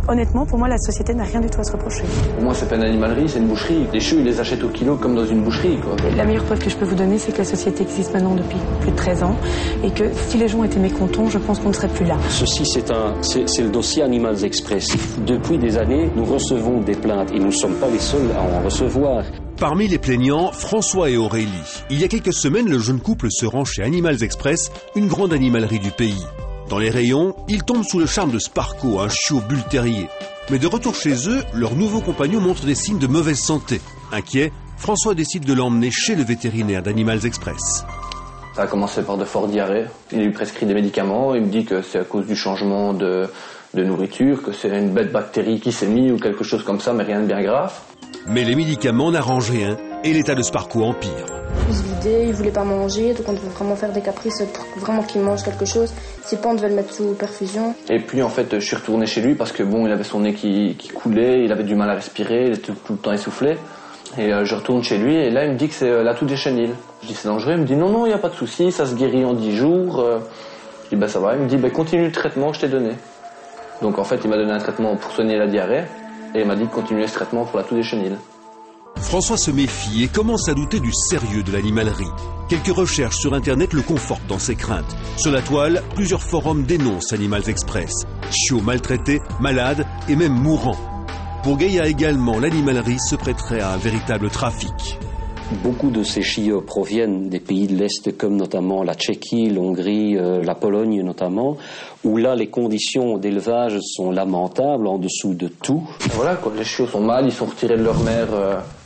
Honnêtement, pour moi, la société n'a rien du tout à se reprocher. Pour moi, c'est pas une animalerie, c'est une boucherie. Les chiots, ils les achètent au kilo comme dans une boucherie, quoi. La meilleure preuve que je peux vous donner, c'est que la société existe maintenant depuis plus de 13 ans et que si les gens étaient mécontents, je pense qu'on ne serait plus là. Ceci, c'est le dossier Animals Express. Depuis des années, nous recevons des plaintes et nous ne sommes pas les seuls à en recevoir. Parmi les plaignants, François et Aurélie. Il y a quelques semaines, le jeune couple se rend chez Animals Express, une grande animalerie du pays. Dans les rayons, ils tombent sous le charme de Sparko, un chiot bull terrier. Mais de retour chez eux, leur nouveau compagnon montre des signes de mauvaise santé. Inquiet, François décide de l'emmener chez le vétérinaire d'Animals Express. Ça a commencé par de fortes diarrhées. Il lui prescrit des médicaments. Il me dit que c'est à cause du changement de nourriture, que c'est une bête bactérie qui s'est mise ou quelque chose comme ça, mais rien de bien grave. Mais les médicaments n'arrangent rien et l'état de Sparko empire. Il se vidait, il voulait pas manger, donc on devait vraiment faire des caprices pour vraiment qu'il mange quelque chose. Si pas, on devait le mettre sous perfusion. Et puis en fait, je suis retourné chez lui parce que bon, il avait son nez qui coulait, il avait du mal à respirer, il était tout le temps essoufflé. Et je retourne chez lui et là, il me dit que c'est la toux des chenilles. Je dis c'est dangereux, il me dit non, il n'y a pas de souci, ça se guérit en 10 jours. Je dis bah ça va, il me dit bah continue le traitement que je t'ai donné. Donc en fait, il m'a donné un traitement pour soigner la diarrhée et il m'a dit de continuer ce traitement pour la toux des chenilles. François se méfie et commence à douter du sérieux de l'animalerie. Quelques recherches sur Internet le confortent dans ses craintes. Sur la toile, plusieurs forums dénoncent Animals Express. Chiots maltraités, malades et même mourants. Pour Gaïa également, l'animalerie se prêterait à un véritable trafic. Beaucoup de ces chiots proviennent des pays de l'Est, comme notamment la Tchéquie, l'Hongrie, la Pologne notamment, où là les conditions d'élevage sont lamentables en dessous de tout. Voilà, quoi, les chiots sont mâles, ils sont retirés de leur mère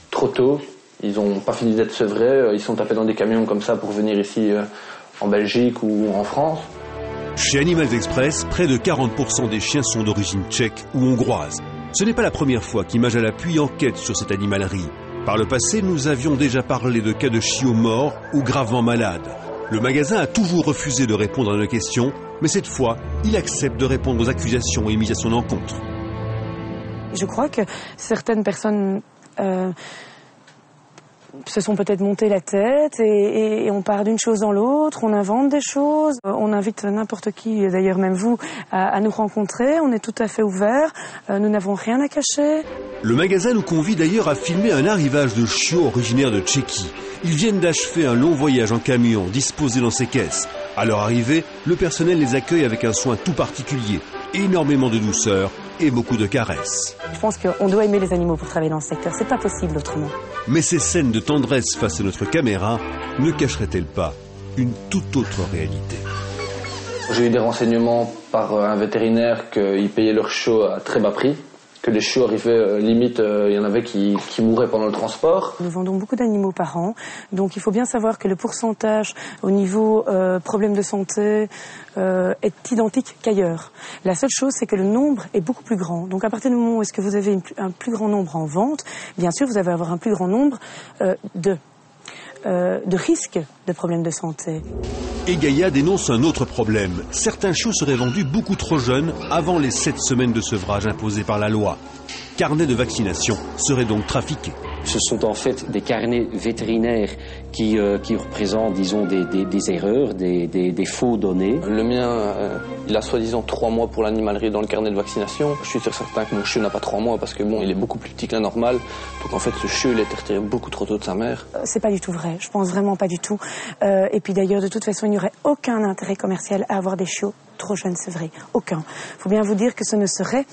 trop tôt, ils n'ont pas fini d'être sevrés, ils sont tapés dans des camions comme ça pour venir ici en Belgique ou en France. Chez Animals Express, près de 40% des chiens sont d'origine tchèque ou hongroise. Ce n'est pas la première fois qu'Image à l'appui enquête sur cette animalerie. Par le passé, nous avions déjà parlé de cas de chiots morts ou gravement malades. Le magasin a toujours refusé de répondre à nos questions, mais cette fois, il accepte de répondre aux accusations émises à son encontre. Je crois que certaines personnes se sont peut-être monté la tête et on part d'une chose dans l'autre, on invente des choses, on invite n'importe qui, d'ailleurs même vous, à nous rencontrer, on est tout à fait ouvert, nous n'avons rien à cacher. Le magasin nous convie d'ailleurs à filmer un arrivage de chiots originaires de Tchéquie. Ils viennent d'achever un long voyage en camion, disposés dans ces caisses. À leur arrivée, le personnel les accueille avec un soin tout particulier, énormément de douceur et beaucoup de caresses. Je pense qu'on doit aimer les animaux pour travailler dans ce secteur, c'est pas possible autrement. Mais ces scènes de tendresse face à notre caméra ne cacheraient-elles pas une toute autre réalité? J'ai eu des renseignements par un vétérinaire qu'ils payaient leurs chiots à très bas prix, que les chiots arrivaient, limite, il y en avait qui mouraient pendant le transport. Nous vendons beaucoup d'animaux par an, donc il faut bien savoir que le pourcentage au niveau problème de santé est identique qu'ailleurs. La seule chose, c'est que le nombre est beaucoup plus grand. Donc à partir du moment où est-ce que vous avez un plus grand nombre en vente, bien sûr, vous allez avoir un plus grand nombre de risques de problèmes de santé. Et Gaïa dénonce un autre problème. Certains chiots seraient vendus beaucoup trop jeunes avant les 7 semaines de sevrage imposées par la loi. Carnet de vaccination serait donc trafiqué. Ce sont en fait des carnets vétérinaires qui représentent, disons, des erreurs, des faux données. Le mien, il a soi-disant 3 mois pour l'animalerie dans le carnet de vaccination. Je suis certain que mon chiot n'a pas 3 mois parce que bon, il est beaucoup plus petit que la normale. Donc en fait, ce chiot, il a été retiré beaucoup trop tôt de sa mère. C'est pas du tout vrai. Je pense vraiment pas du tout. Et puis d'ailleurs, de toute façon, il n'y aurait aucun intérêt commercial à avoir des chiots trop jeunes sevrés. Aucun. Il faut bien vous dire que ce ne serait...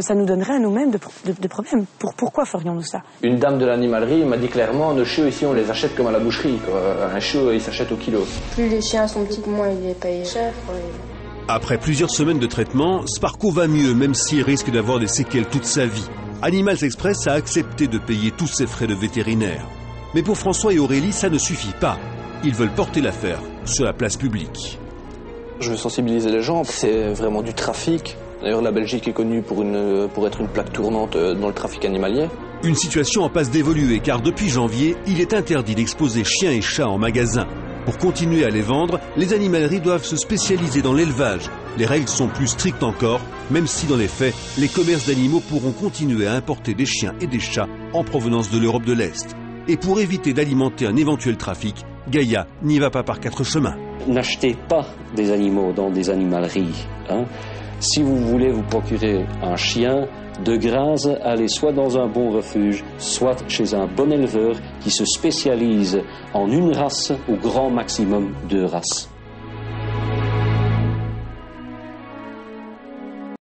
ça nous donnerait à nous-mêmes de problèmes. Pourquoi ferions-nous ça? Une dame de l'animalerie m'a dit clairement, nos chiots ici, on les achète comme à la boucherie, quoi. Un chiot, il s'achète au kilo. Plus les chiens sont petits, moins il est payé cher. Après plusieurs semaines de traitement, Sparko va mieux, même s'il risque d'avoir des séquelles toute sa vie. Animals Express a accepté de payer tous ses frais de vétérinaire. Mais pour François et Aurélie, ça ne suffit pas. Ils veulent porter l'affaire sur la place publique. Je veux sensibiliser les gens, c'est vraiment du trafic. D'ailleurs, la Belgique est connue pour être une plaque tournante dans le trafic animalier. Une situation en passe d'évoluer, car depuis janvier, il est interdit d'exposer chiens et chats en magasin. Pour continuer à les vendre, les animaleries doivent se spécialiser dans l'élevage. Les règles sont plus strictes encore, même si dans les faits, les commerces d'animaux pourront continuer à importer des chiens et des chats en provenance de l'Europe de l'Est. Et pour éviter d'alimenter un éventuel trafic, Gaïa n'y va pas par 4 chemins. N'achetez pas des animaux dans des animaleries. Si vous voulez vous procurer un chien, de grâce, allez soit dans un bon refuge, soit chez un bon éleveur qui se spécialise en une race, au grand maximum 2 races.